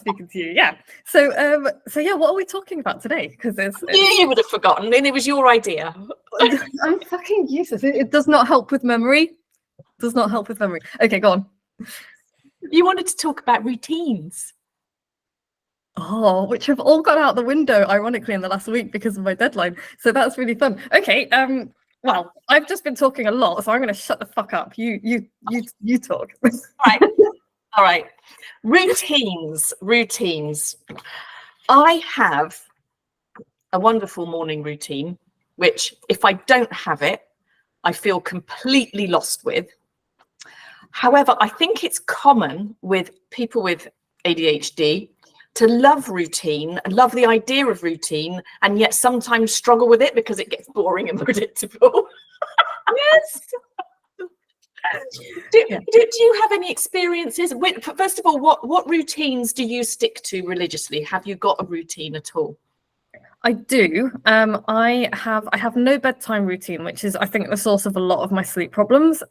speaking to you. Yeah. So yeah, what are we talking about today? Because you would have forgotten, and it was your idea. I'm fucking useless. It does not help with memory. Does not help with memory. Okay, go on. You wanted to talk about routines. Oh, which have all gone out the window, ironically, in the last week because of my deadline. So that's really fun. Okay. Well, I've just been talking a lot, so I'm going to shut the fuck up. You talk. All right. Routines. I have a wonderful morning routine, which if I don't have it, I feel completely lost with. However, I think it's common with people with ADHD to love routine and love the idea of routine, and yet sometimes struggle with it because it gets boring and predictable. Yes. Do you have any experiences? First of all, what routines do you stick to religiously? Have you got a routine at all? I do. I have no bedtime routine, which is, I think, the source of a lot of my sleep problems.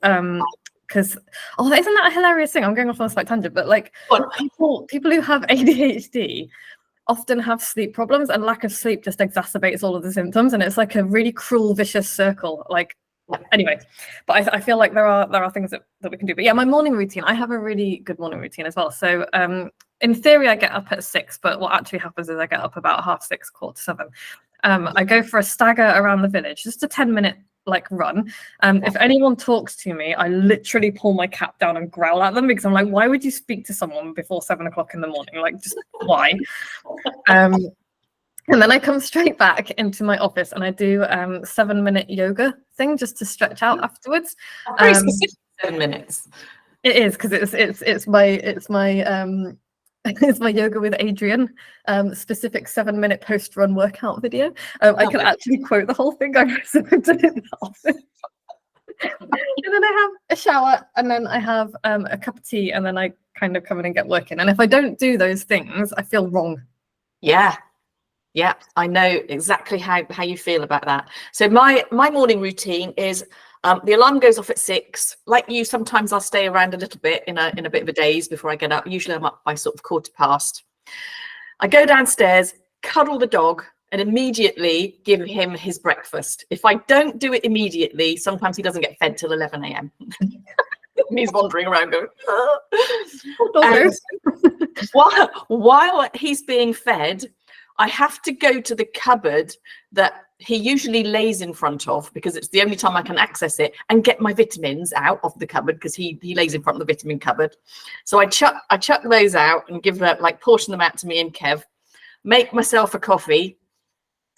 Because isn't that a hilarious thing? I'm going off on a slight tangent, but like people who have ADHD often have sleep problems, and lack of sleep just exacerbates all of the symptoms, and it's like a really cruel, vicious circle. Like, anyway, but I feel like there are things that we can do. But yeah, my morning routine, I have a really good morning routine as well. So in theory, I get up at 6, but what actually happens is I get up about 6:30, 7:15. I go for a stagger around the village, just a 10-minute like run. If anyone talks to me, I literally pull my cap down and growl at them, because I'm like, why would you speak to someone before 7 o'clock in the morning? Like, just why? And then I come straight back into my office and I do 7-minute yoga thing just to stretch out afterwards. Very specific 7 minutes. It is, because it's my it's my yoga with Adrian specific 7-minute post-run workout video. I can actually quote the whole thing. I've done it in the office. And then I have a shower, and then I have a cup of tea, and then I kind of come in and get working. And if I don't do those things, I feel wrong. Yeah, I know exactly how you feel about that. So my morning routine is the alarm goes off at 6. Like you, sometimes I'll stay around a little bit in a bit of a daze before I get up. Usually I'm up by sort of 15:15. I go downstairs, cuddle the dog, and immediately give him his breakfast. If I don't do it immediately, sometimes he doesn't get fed till 11 a.m. And he's wandering around going, while he's being fed, I have to go to the cupboard that he usually lays in front of, because it's the only time I can access it, and get my vitamins out of the cupboard, because he lays in front of the vitamin cupboard. So I chuck those out and give that, like, portion them out to me and Kev, make myself a coffee,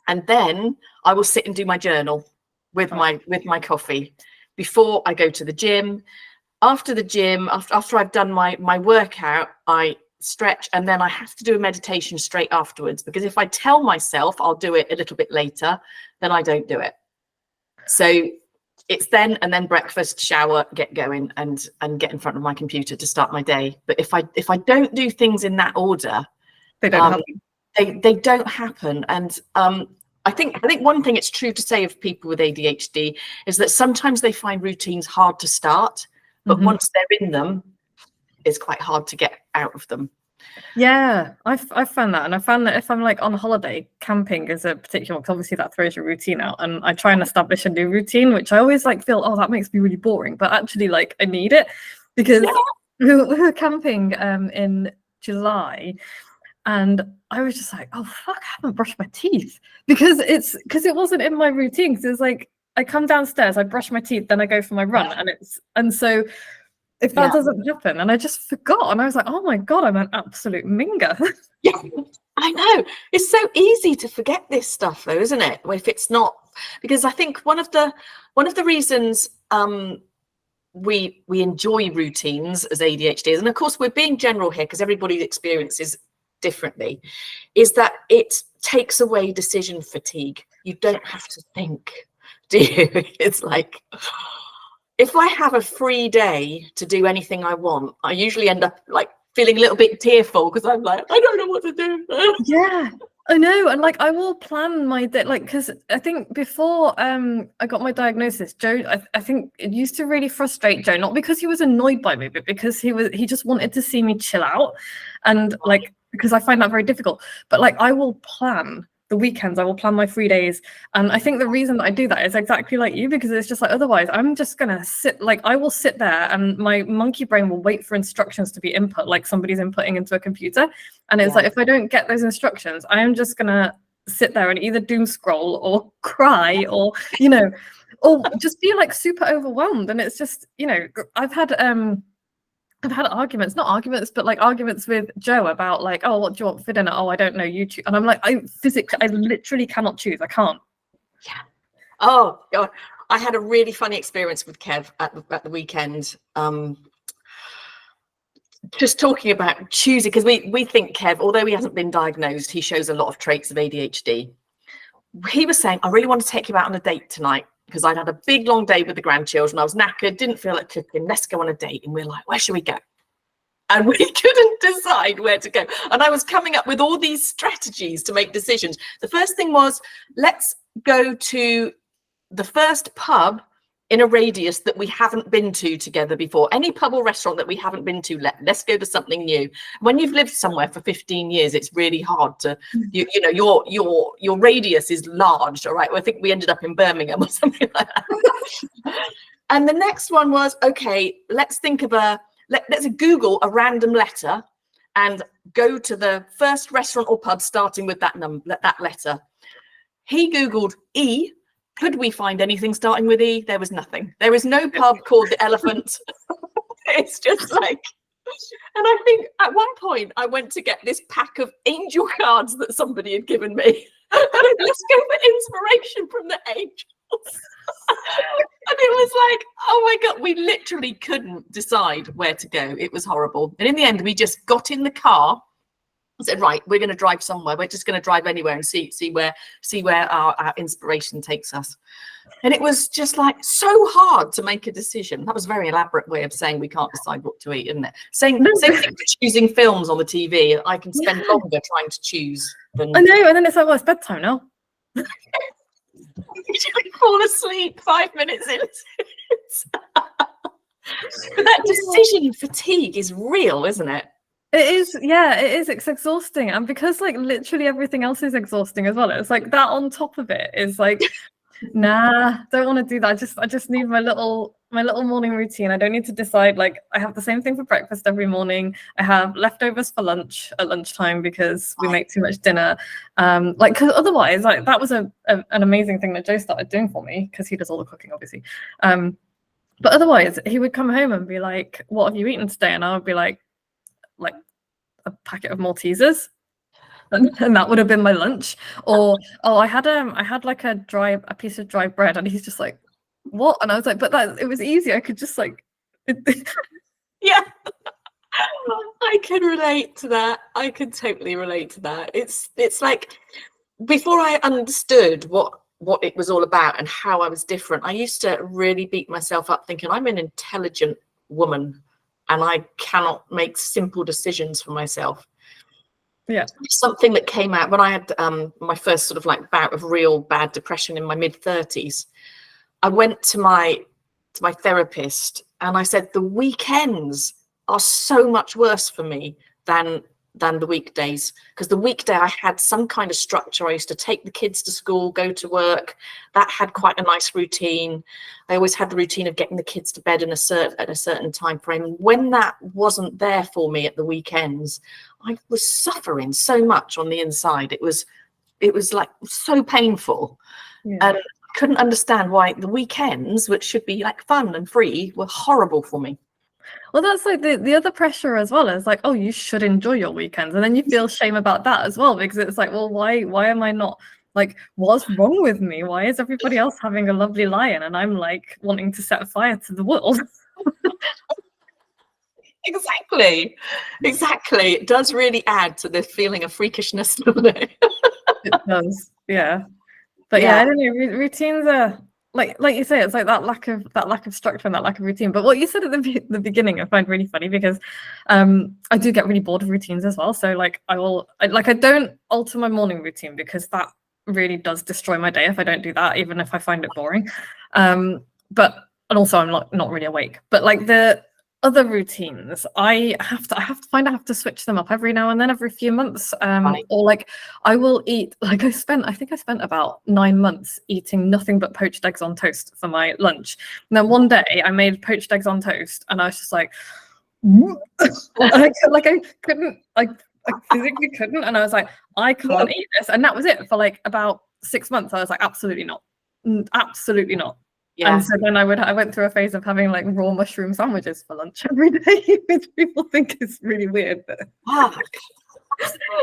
and then I will sit and do my journal with my coffee before I go to the gym. After the gym, after I've done my workout, I stretch, and then I have to do a meditation straight afterwards, because if I tell myself I'll do it a little bit later, then I don't do it. So it's then, and then breakfast, shower, get going, and get in front of my computer to start my day. But if I don't do things in that order, they don't happen. They don't happen. And I think one thing it's true to say of people with ADHD is that sometimes they find routines hard to start, but once they're in them, it's quite hard to get out of them. Yeah, I've found that, and I found that if I'm like on holiday, camping is a particular, because obviously that throws your routine out, and I try and establish a new routine, which I always like feel, oh, that makes me really boring, but actually like I need it, because we were camping in July, and I was just like, oh fuck, I haven't brushed my teeth, because it wasn't in my routine, because it's like I come downstairs, I brush my teeth, then I go for my run, and so if that doesn't happen, and I just forgot, and I was like, oh my God, I'm an absolute minger. Yeah, I know. It's so easy to forget this stuff though, isn't it? If it's not, because I think one of the reasons we enjoy routines as ADHDs, and of course we're being general here because everybody experiences differently, is that it takes away decision fatigue. You don't have to think, do you? It's like, if I have a free day to do anything I want, I usually end up like feeling a little bit tearful, because I'm like, I don't know what to do. Yeah, I know. And like, I will plan my day, like, because I think before I got my diagnosis, Joe, I think it used to really frustrate Joe, not because he was annoyed by me, but because he just wanted to see me chill out. And like, because I find that very difficult. But like I will plan the weekends, I will plan my free days. And I think the reason that I do that is exactly like you, because it's just like otherwise I'm just gonna sit, like I will sit there and my monkey brain will wait for instructions to be input, like somebody's inputting into a computer. And it's like if I don't get those instructions, I am just gonna sit there and either doom scroll or cry or, you know, or just be like super overwhelmed. And it's just, you know, I've had arguments, not arguments, but like arguments with Joe about like, oh, what do you want for dinner? Oh, I don't know, YouTube. And I'm like, I literally cannot choose. I can't. Yeah. Oh God. I had a really funny experience with Kev at the weekend. Just talking about choosing, because we think Kev, although he hasn't been diagnosed, he shows a lot of traits of ADHD. He was saying, I really want to take you out on a date tonight, because I'd had a big long day with the grandchildren. I was knackered, didn't feel like cooking. Let's go on a date. And we're like, where should we go? And we couldn't decide where to go. And I was coming up with all these strategies to make decisions. The first thing was, let's go to the first pub in a radius that we haven't been to together before. Any pub or restaurant that we haven't been to, let's go to something new. When you've lived somewhere for 15 years, it's really hard to, you know, your radius is large, all right? Well, I think we ended up in Birmingham or something like that. And the next one was, okay, let's think of let's Google a random letter and go to the first restaurant or pub starting with that letter. He Googled E. Could we find anything starting with E? There was nothing. There is no pub called the Elephant. It's just like, and I think at one point I went to get this pack of angel cards that somebody had given me. And let's go for inspiration from the angels. And it was like, oh my God, we literally couldn't decide where to go. It was horrible. And in the end, we just got in the car. I said, right, we're going to drive somewhere. We're just going to drive anywhere and see where our inspiration takes us. And it was just like so hard to make a decision. That was a very elaborate way of saying we can't decide what to eat, isn't it? Same thing for choosing films on the TV. I can spend longer trying to choose than. I know, and then it's like, well, it's bedtime now. You fall asleep 5 minutes into it. But that decision fatigue is real, isn't it? It is, yeah, it is. It's exhausting, and because like literally everything else is exhausting as well. It's like that on top of it is like, nah, don't want to do that. I just need my little morning routine. I don't need to decide. Like I have the same thing for breakfast every morning. I have leftovers for lunch at lunchtime because we make too much dinner. Like because otherwise, like that was an amazing thing that Joe started doing for me because he does all the cooking, obviously. But otherwise, he would come home and be like, "What have you eaten today?" And I would be like a packet of Maltesers, and that would have been my lunch. Or I had like a piece of dry bread, and he's just like, what? And I was like, but it was easy. I could just like yeah. I can relate to that. I can totally relate to that. It's like before I understood what it was all about and how I was different, I used to really beat myself up thinking I'm an intelligent woman and I cannot make simple decisions for myself. Yeah. Something that came out when I had my first sort of like bout of real bad depression in my mid-30s. I went to my therapist and I said, the weekends are so much worse for me than the weekdays, because the weekday I had some kind of structure. I used to take the kids to school, go to work. That had quite a nice routine. I always had the routine of getting the kids to bed at a certain time frame. When that wasn't there for me at the weekends, I was suffering so much on the inside. It was like so painful. Yeah. And I couldn't understand why the weekends, which should be like fun and free, were horrible for me. Well, that's like the other pressure as well, is like, oh, you should enjoy your weekends, and then you feel shame about that as well, because it's like, well, why am I not, like, what's wrong with me? Why is everybody else having a lovely lie-in and I'm like wanting to set fire to the world? Exactly. It does really add to the feeling of freakishness, doesn't it? It does, yeah. But yeah, I don't know, routines are like you say, it's like that lack of structure and that lack of routine. But what you said at the beginning, I find really funny, because I do get really bored of routines as well. So like I don't alter my morning routine, because that really does destroy my day if I don't do that, even if I find it boring. And also I'm not really awake. But like other routines, I have to switch them up every now and then, every few months. Right. Or like I will eat, like I spent about 9 months eating nothing but poached eggs on toast for my lunch. And then one day I made poached eggs on toast and I was just like, I physically couldn't, and I was like, I can't eat this. And that was it for like about 6 months. I was like, absolutely not. Absolutely not. Yeah. And so then I went through a phase of having like raw mushroom sandwiches for lunch every day, which people think is really weird. But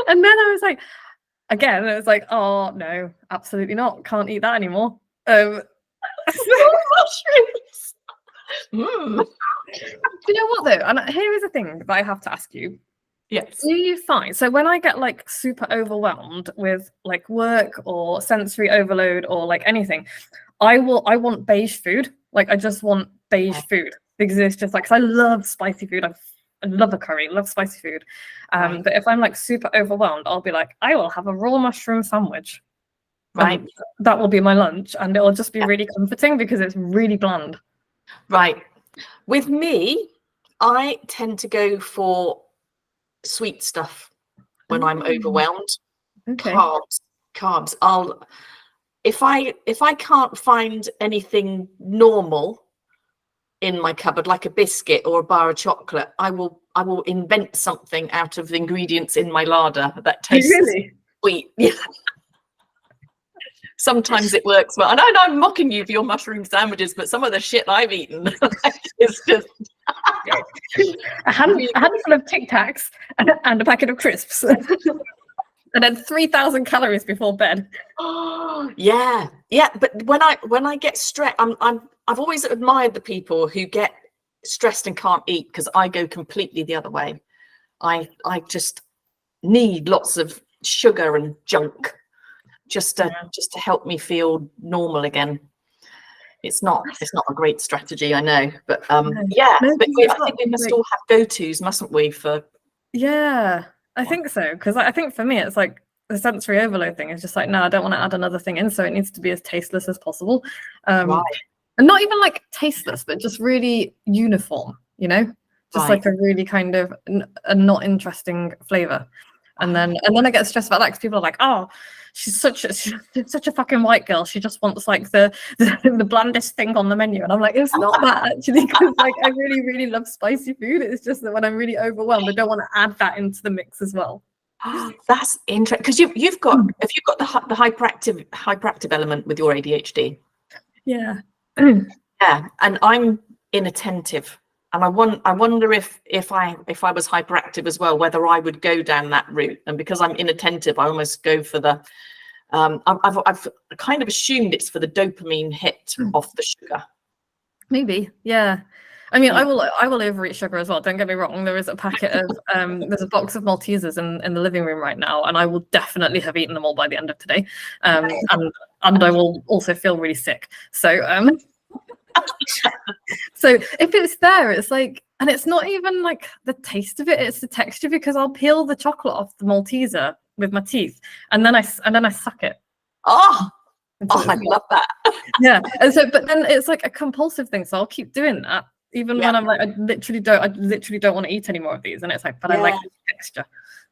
and then I was like, again, it was like, oh no, absolutely not. Can't eat that anymore. Mushrooms. Do you know what though? And here is the thing that I have to ask you. Yes. Do you find, so when I get like super overwhelmed with like work or sensory overload or like anything, I want beige food. Like I just want beige food because it's just like, 'cause I love spicy food. I love a curry, love spicy food. But if I'm like super overwhelmed, I'll be like, I will have a raw mushroom sandwich. Right. That will be my lunch, and it'll just be really comforting because it's really bland. Right. With me, I tend to go for sweet stuff when I'm overwhelmed. Okay. Carbs. If I can't find anything normal in my cupboard, like a biscuit or a bar of chocolate, I will invent something out of the ingredients in my larder that tastes sweet. Yeah. Sometimes it works well. And I know I'm mocking you for your mushroom sandwiches, but some of the shit I've eaten is just a handful of Tic Tacs and a packet of crisps. And then 3,000 calories before bed. Oh, yeah. But when I get stressed, I've always admired the people who get stressed and can't eat, because I go completely the other way. I just need lots of sugar and junk just to help me feel normal again. It's not a great strategy, I know, but but I think we must all have go-tos, mustn't we? I think so, because I think for me it's like the sensory overload thing is just like, no, I don't want to add another thing in, so it needs to be as tasteless as possible. And not even like tasteless, but just really uniform, just like a really kind of a not interesting flavor. And then I get stressed about that because people are like, oh, she's such a fucking white girl. She just wants like the blandest thing on the menu. And I'm like, it's not that actually, because like I really, really love spicy food. It's just that when I'm really overwhelmed, I don't want to add that into the mix as well. That's interesting, because you've got the hyperactive element with your ADHD. Yeah. Yeah, and I'm inattentive. And I wonder if I was hyperactive as well, whether I would go down that route. And because I'm inattentive, I almost go for the I've kind of assumed it's for the dopamine hit off the sugar. Maybe, yeah. I mean, I will overeat sugar as well. Don't get me wrong. There is a packet of there's a box of Maltesers in the living room right now, and I will definitely have eaten them all by the end of today. And I will also feel really sick. So so if it's there, it's like, and it's not even like the taste of it, it's the texture, because I'll peel the chocolate off the Malteser with my teeth and then I suck it. I love that. Yeah. And so, but then it's like a compulsive thing, so I'll keep doing that even when I'm like, I literally don't want to eat any more of these, and it's like, but I like the texture.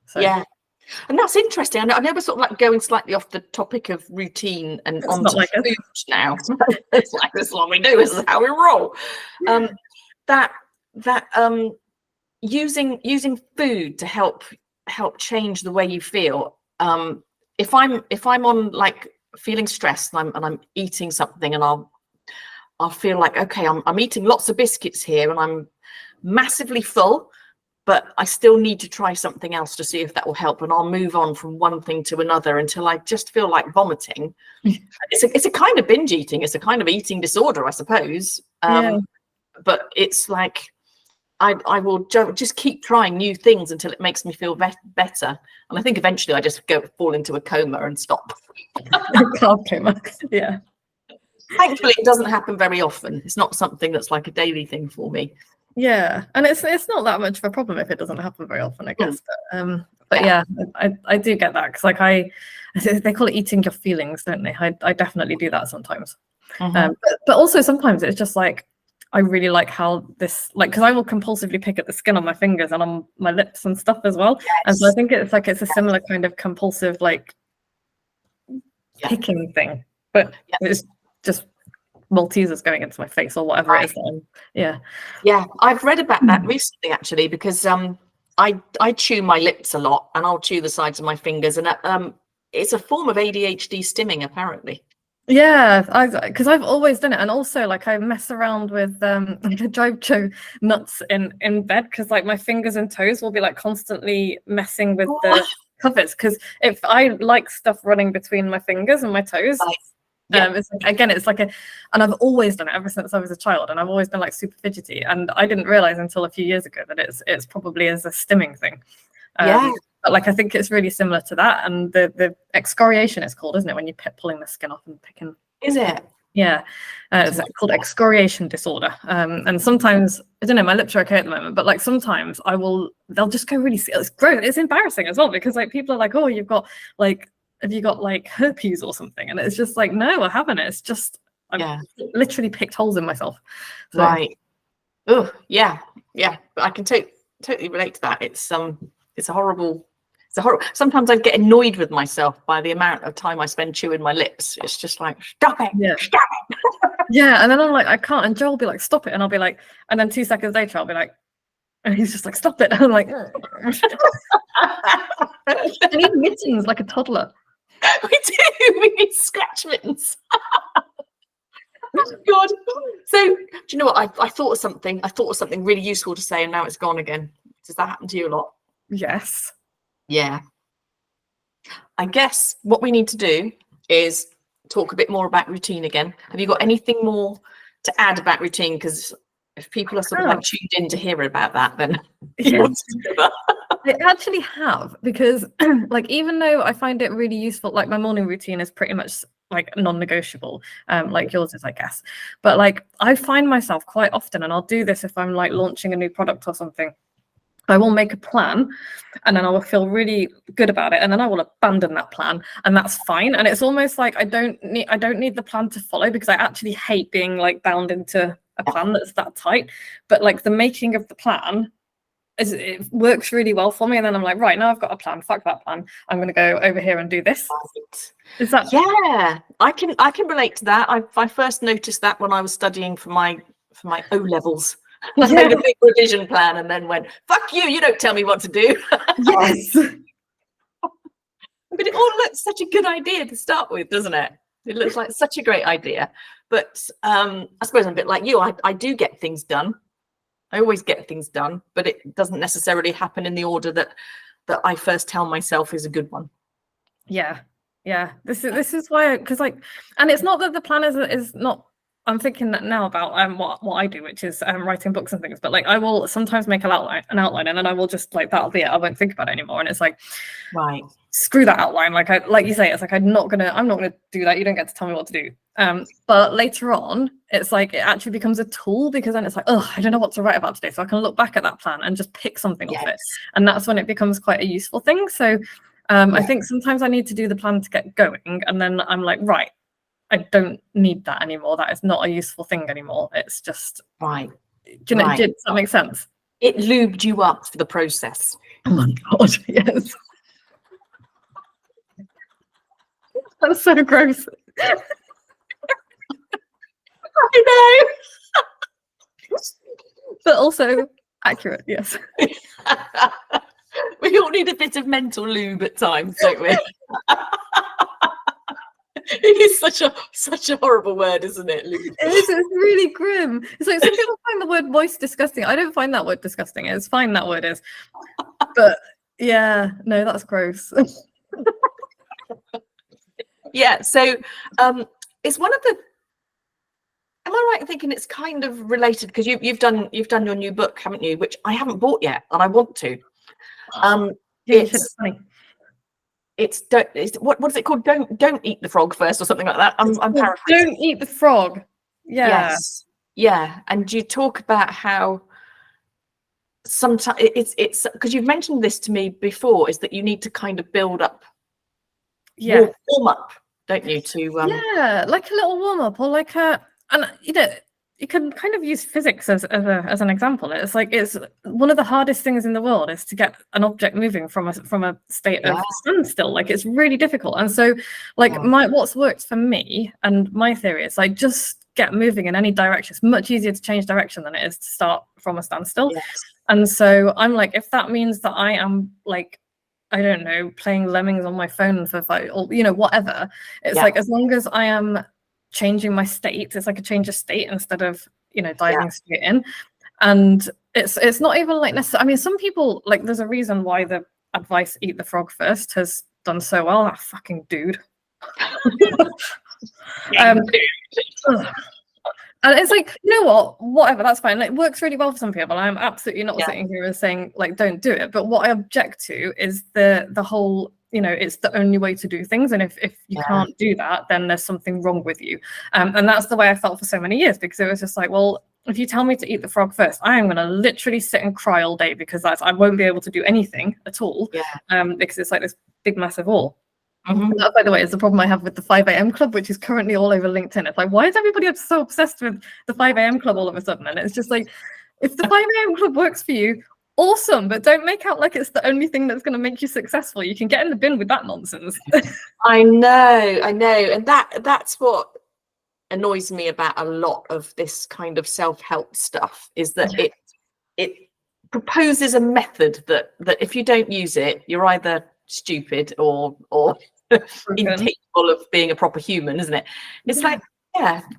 So and that's interesting. I know we're sort of like going slightly off the topic of routine and onto like food now. It's like, this is what we do. This is how we roll. Using food to help change the way you feel. If I'm on like feeling stressed and I'm eating something, and I'll feel like, okay, I'm eating lots of biscuits here and I'm massively full, but I still need to try something else to see if that will help. And I'll move on from one thing to another until I just feel like vomiting. It's a kind of binge eating. It's a kind of eating disorder, I suppose. But it's like, I will just keep trying new things until it makes me feel better. And I think eventually I just fall into a coma and stop. Carb coma. Yeah. Thankfully, it doesn't happen very often. It's not something that's like a daily thing for me. Yeah, and it's not that much of a problem if it doesn't happen very often, I guess. But yeah, I do get that, because like they call it eating your feelings, don't they? I definitely do that sometimes. But also sometimes it's just like I really like how this, like, because I will compulsively pick at the skin on my fingers and on my lips and stuff as well. Yes. And so I think it's like, it's a similar kind of compulsive, like, picking thing, but it's just Maltesers going into my face or whatever it is. Yeah, I've read about that recently, actually, because I chew my lips a lot, and I'll chew the sides of my fingers, and it's a form of ADHD stimming, apparently. Yeah, because I've always done it, and also like I mess around with like I drive Joe nuts in bed because like my fingers and toes will be like constantly messing with the covers, because if I like stuff running between my fingers and my toes, it's like, again, it's like and I've always done it ever since I was a child, and I've always been like super fidgety, and I didn't realize until a few years ago that it's probably as a stimming thing. But like I think it's really similar to that, and the excoriation it's called, isn't it, when you pulling the skin off and picking? Is it? Yeah, it's called excoriation disorder. And sometimes, I don't know, my lips are okay at the moment, but like sometimes they'll just go really, it's gross, it's embarrassing as well, because like people are like, oh, have you got like herpes or something? And it's just like, no, I haven't. It's just I've literally picked holes in myself. So. Right. Oh, yeah. But I can totally relate to that. It's a horrible. Sometimes I get annoyed with myself by the amount of time I spend chewing my lips. It's just like, stop it. Yeah, and then I'm like, I can't. And Joel will be like, stop it. And I'll be like, and then 2 seconds later, I'll be like, and he's just like, stop it. And I'm like, I need mittens like a toddler. We do. We need scratch mittens. God. So, do you know what? I thought of something. I thought of something really useful to say, and now it's gone again. Does that happen to you a lot? Yes. Yeah. I guess what we need to do is talk a bit more about routine again. Have you got anything more to add about routine? Because if people are sort of like tuned in to hear about that, then I actually have, because like even though I find it really useful, like my morning routine is pretty much like non-negotiable, like yours is, I guess. But like I find myself quite often, and I'll do this if I'm like launching a new product or something, I will make a plan and then I will feel really good about it, and then I will abandon that plan, and that's fine. And it's almost like I don't need the plan to follow, because I actually hate being like bound into a plan that's that tight. But like the making of the plan it works really well for me, and then I'm like, right, now I've got a plan, fuck that plan, I'm going to go over here and do this. Is that? Yeah, I can relate to that. I first noticed that when I was studying for my O levels. I made a big revision plan and then went, fuck you, you don't tell me what to do. Yes. But it all looks such a good idea to start with, doesn't it? It looks like such a great idea. But I suppose I'm a bit like you. I do get things done. I always get things done, but it doesn't necessarily happen in the order that I first tell myself is a good one. Yeah. This is why, because like, and it's not that the plan is not. I'm thinking that now about what I do, which is writing books and things. But like, I will sometimes make an outline, and then I will just like, that'll be it. I won't think about it anymore. And it's like, right, screw that outline. Like you say, it's like I'm not gonna do that. You don't get to tell me what to do. But later on, it's like it actually becomes a tool, because then it's like, oh, I don't know what to write about today, so I can look back at that plan and just pick something off it, and that's when it becomes quite a useful thing. So I think sometimes I need to do the plan to get going, and then I'm like, right, I don't need that anymore. That is not a useful thing anymore. It's just right. Does that make sense? It lubed you up for the process. Oh my god, yes. That's so gross. I know. But also accurate, yes. We all need a bit of mental lube at times, don't we? It is such a horrible word, isn't it, lube? It is, it's really grim. It's like some people find the word moist disgusting. I don't find that word disgusting. It's fine, that word is. But yeah, no, that's gross. Yeah, so it's one of the, am I right in thinking it's kind of related, because you've done your new book, haven't you, which I haven't bought yet and I want to. It's what is it called? Don't eat the frog first, or something like that. I'm paraphrasing. Don't eat the frog. Yeah. Yes. Yeah, and you talk about how sometimes it's because you've mentioned this to me before, is that you need to kind of build up, warm up, don't you? To yeah, like a little warm up, or like and you know, you can kind of use physics as an example. It's like it's one of the hardest things in the world is to get an object moving from a state of standstill. Like it's really difficult. And so like what's worked for me and my theory is like just get moving in any direction. It's much easier to change direction than it is to start from a standstill. Yes. And so I'm like, if that means that I am like, I don't know, playing Lemmings on my phone for 5 or whatever, it's like as long as I am changing my state, it's like a change of state instead of diving straight in. And it's not even like necessarily, I mean, some people, like there's a reason why the advice eat the frog first has done so well. That fucking dude. And it's like, you know what, whatever, that's fine. Like, it works really well for some people. I'm absolutely not sitting here and saying like don't do it, but what I object to is the whole, it's the only way to do things, and if you can't do that, then there's something wrong with you. And that's the way I felt for so many years, because it was just like, well, if you tell me to eat the frog first, I am going to literally sit and cry all day, because I won't be able to do anything at all, because it's like this big massive wall. That, by the way, is the problem I have with the 5 a.m. club, which is currently all over LinkedIn. It's like, why is everybody so obsessed with the 5 a.m. club all of a sudden? And it's just like, if the 5 a.m. club works for you, awesome, but don't make out like it's the only thing that's going to make you successful. You can get in the bin with that nonsense. I know, and that's what annoys me about a lot of this kind of self-help stuff, is that it proposes a method that if you don't use it, you're either stupid or incapable of being a proper human, isn't it? It's like,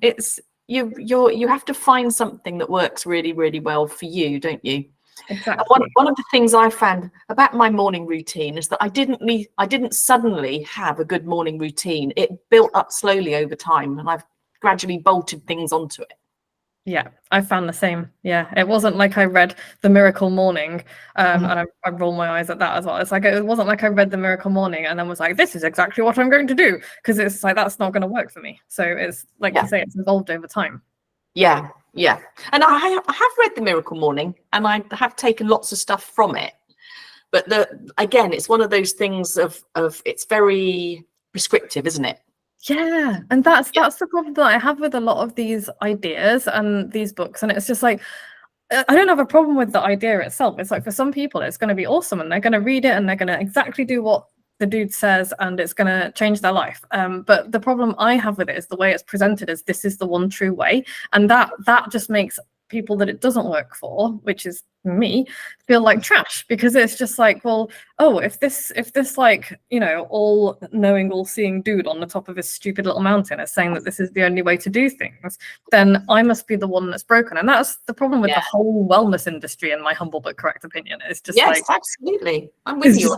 it's you have to find something that works really, really well for you, don't you? Exactly. One of the things I found about my morning routine is that I didn't suddenly have a good morning routine. It built up slowly over time, and I've gradually bolted things onto it. Yeah, I found the same. Yeah, it wasn't like I read The Miracle Morning, and I roll my eyes at that as well. It's like, it wasn't like I read The Miracle Morning and then was like, this is exactly what I'm going to do, because it's like, that's not going to work for me. So it's like you say, it's evolved over time. Yeah. And I have read The Miracle Morning, and I have taken lots of stuff from it. But again, it's one of those things of it's very prescriptive, isn't it? Yeah, and that's the problem that I have with a lot of these ideas and these books. And it's just like, I don't have a problem with the idea itself. It's like, for some people it's going to be awesome, and they're going to read it and they're going to exactly do what the dude says, and it's going to change their life. But the problem I have with it is the way it's presented as this is the one true way, and that just makes people that it doesn't work for, which is me, feel like trash, because it's just like, well, oh, if this like, all knowing, all seeing dude on the top of his stupid little mountain is saying that this is the only way to do things, then I must be the one that's broken. And that's the problem with the whole wellness industry, in my humble but correct opinion. It's just like, absolutely, I'm with you.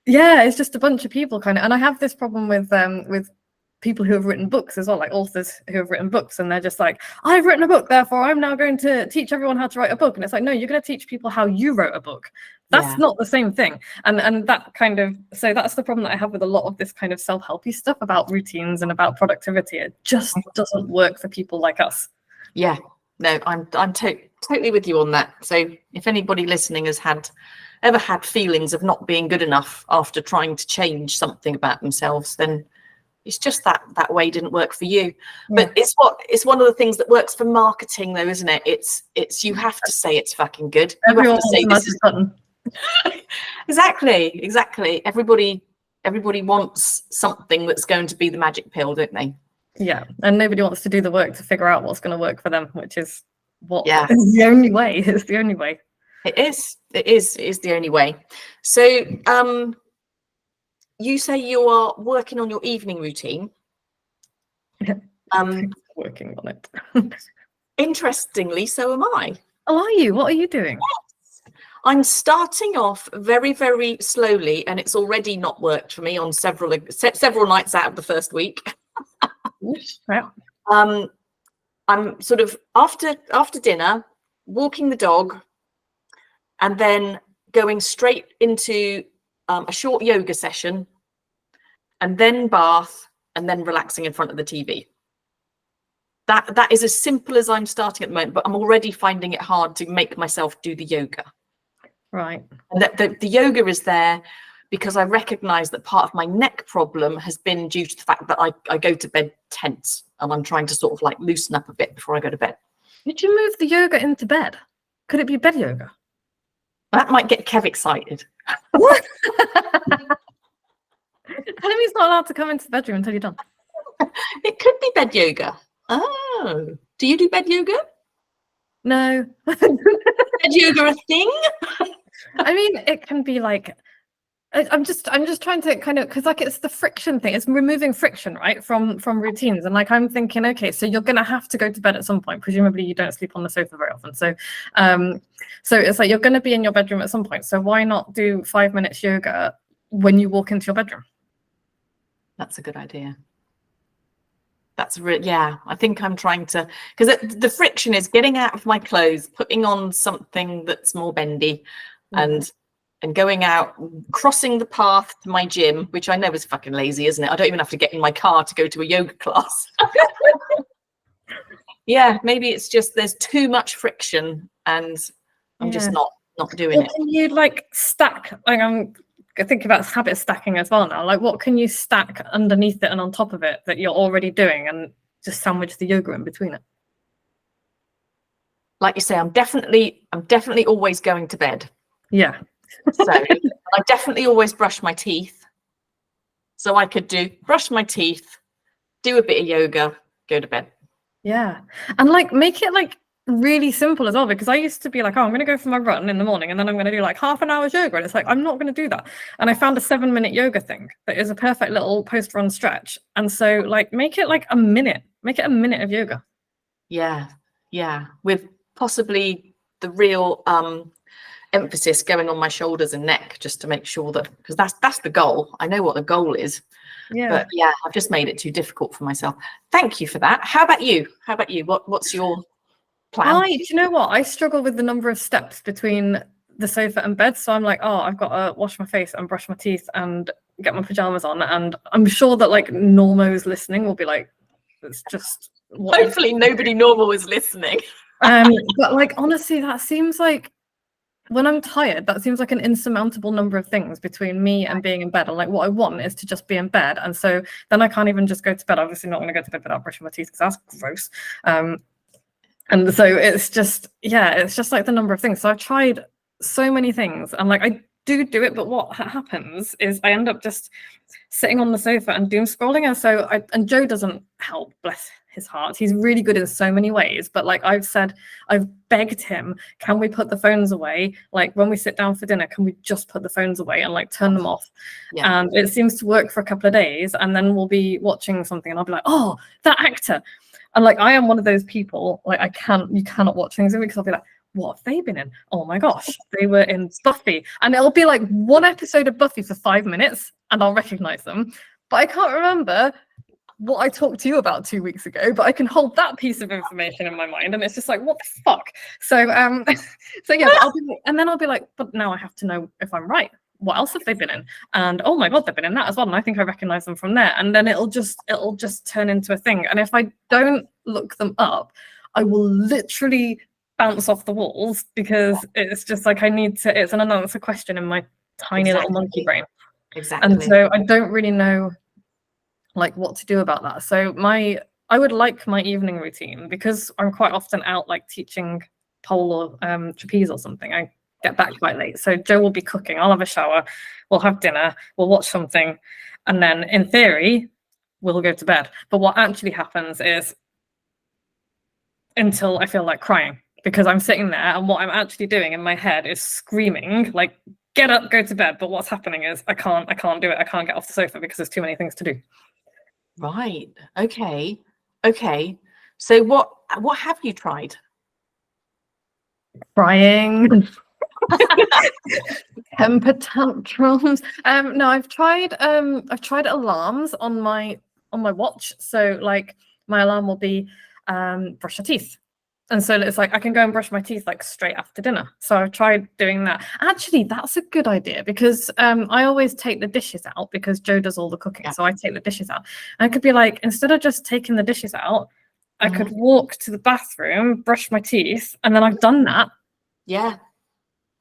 It's just a bunch of people kind of, and I have this problem with people who have written books as well, like authors who have written books, and they're just like, I've written a book, therefore I'm now going to teach everyone how to write a book. And it's like, no, you're going to teach people how you wrote a book. That's not the same thing. And that kind of, so that's the problem that I have with a lot of this kind of self-helpy stuff about routines and about productivity. It just doesn't work for people like us. Yeah, no, I'm totally with you on that. So if anybody listening has ever had feelings of not being good enough after trying to change something about themselves, then it's just that way didn't work for you. But it's one of the things that works for marketing, though, isn't it? It's you have to say it's fucking good. Everyone you have to say this is button. Exactly. Everybody wants something that's going to be the magic pill, don't they? Yeah, and nobody wants to do the work to figure out what's going to work for them, which is is the only way. It's the only way. It is the only way. So you say you are working on your evening routine. Working on it. Interestingly, so am I. Oh, are you? What are you doing? Yes. I'm starting off very, very slowly, and it's already not worked for me on several nights out of the first week. I'm sort of after dinner, walking the dog, and then going straight into a short yoga session, and then bath, and then relaxing in front of the TV. That is as simple as I'm starting at the moment, but I'm already finding it hard to make myself do the yoga. Right. And the yoga is there because I recognize that part of my neck problem has been due to the fact that I go to bed tense, and I'm trying to sort of like loosen up a bit before I go to bed. Did you move the yoga into bed? Could it be bed yoga? That might get Kev excited. What? Tell him he's not allowed to come into the bedroom until you're done. It could be bed yoga. Oh, do you do bed yoga? No. Bed yoga a thing? I mean, it can be like, I'm just trying to kind of, because like it's the friction thing. It's removing friction, right, from routines. And like I'm thinking, okay, so you're gonna have to go to bed at some point. Presumably, you don't sleep on the sofa very often. So, so it's like you're gonna be in your bedroom at some point. So why not do 5 minutes yoga when you walk into your bedroom? That's a good idea. That's yeah. I think I'm trying to, because the friction is getting out of my clothes, putting on something that's more bendy, and going out, crossing the path to my gym, which I know is fucking lazy, isn't it? I don't even have to get in my car to go to a yoga class. Yeah, maybe it's just there's too much friction, and I'm just not doing it. Can you like stack? Like I'm thinking about habit stacking as well now. Like, what can you stack underneath it and on top of it that you're already doing, and just sandwich the yoga in between it? Like you say, I'm definitely always going to bed. Yeah. So I definitely always brush my teeth. So I could brush my teeth, do a bit of yoga, go to bed. Yeah. And like make it like really simple as well, because I used to be like, oh, I'm going to go for my run in the morning and then I'm going to do like half an hour's yoga. And it's like, I'm not going to do that. And I found a 7-minute yoga thing that is a perfect little post-run stretch. And so like make it like a minute. Make it a minute of yoga. Yeah. Yeah. With possibly the real emphasis going on my shoulders and neck, just to make sure that, because that's the goal. I know what the goal is. Yeah. But yeah, I've just made it too difficult for myself. Thank you for that. How about you? What's your plan? Do you know what? I struggle with the number of steps between the sofa and bed. So I'm like, oh, I've got to wash my face and brush my teeth and get my pajamas on. And I'm sure that like normos listening will be like, it's just hopefully nobody normal is listening. But like honestly, that seems like, when I'm tired, that seems like an insurmountable number of things between me and being in bed. And like what I want is to just be in bed. And so then I can't even just go to bed. Obviously not going to go to bed without brushing my teeth, because that's gross. And so it's just like the number of things. So I've tried so many things, and like I do it, but what happens is I end up just sitting on the sofa and doom scrolling. And so and Joe doesn't help, bless his heart. He's really good in so many ways, but like I've begged him, can we put the phones away? Like when we sit down for dinner, can we just put the phones away and like turn them off? Yeah. And it seems to work for a couple of days, and then we'll be watching something and I'll be like, oh, that actor. And like I am one of those people, like you cannot watch things with me, because I'll be like, what have they been in? Oh my gosh, they were in Buffy. And it'll be like one episode of Buffy for 5 minutes and I'll recognize them. But I can't remember what I talked to you about 2 weeks ago, but I can hold that piece of information in my mind, and it's just like, what the fuck? So so yeah, I'll be like, but now I have to know if I'm right. What else have they been in? And oh my god, they've been in that as well, and I think I recognize them from there. And then it'll just turn into a thing. And if I don't look them up, I will literally bounce off the walls, because it's just like it's an unanswered question in my tiny little monkey brain. Exactly. And so I don't really know like what to do about that. So I would like my evening routine, because I'm quite often out like teaching pole or trapeze or something. I get back quite late, so Joe will be cooking, I'll have a shower, we'll have dinner, we'll watch something, and then in theory we'll go to bed. But what actually happens is, until I feel like crying, because I'm sitting there and what I'm actually doing in my head is screaming like, get up, go to bed. But what's happening is I can't do it. I can't get off the sofa because there's too many things to do. Right. Okay. So what have you tried? Crying. Temper tantrums. No, I've tried alarms on my watch. So like my alarm will be brush your teeth. And so it's like I can go and brush my teeth like straight after dinner. So I've tried doing that. Actually, that's a good idea, because I always take the dishes out, because Joe does all the cooking. Yeah. So I take the dishes out. And I could be like, instead of just taking the dishes out, I could walk to the bathroom, brush my teeth, and then I've done that. Yeah.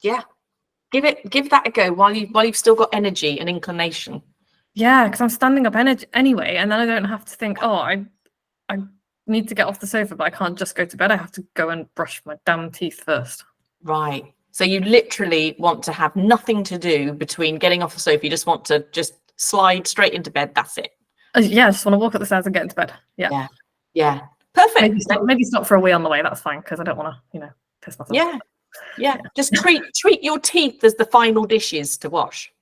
Yeah. Give that a go while you've still got energy and inclination. Yeah, because I'm standing up energy anyway, and then I don't have to think, oh, I need to get off the sofa, but I can't just go to bed. I have to go and brush my damn teeth first. Right. So you literally want to have nothing to do between getting off the sofa. You just want to just slide straight into bed. That's it. Yeah, I just want to walk up the stairs and get into bed. Yeah. Yeah. Perfect. Maybe stop for a wee on the way. That's fine, because I don't want to, piss myself. Yeah. Just treat your teeth as the final dishes to wash.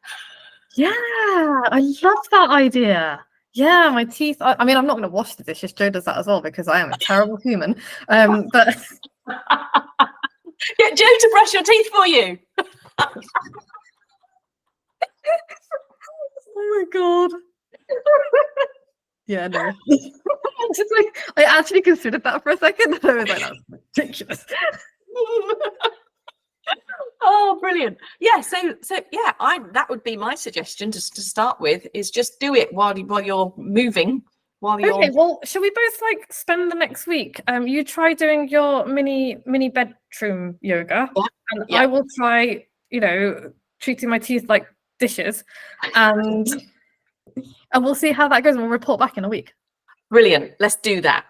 Yeah, I love that idea. Yeah, my teeth. I mean, I'm not going to wash the dishes. Joe does that as well because I am a terrible human. But get Joe to brush your teeth for you. Oh my god. Yeah, no. Just like, I actually considered that for a second, and I was like, that's ridiculous. Oh, brilliant. Yeah, so yeah, that would be my suggestion to start with, is just do it while you're moving, Okay, well, shall we both like spend the next week? You try doing your mini bedroom yoga, and I will try, treating my teeth like dishes, and we'll see how that goes, and we'll report back in a week. Brilliant. Let's do that.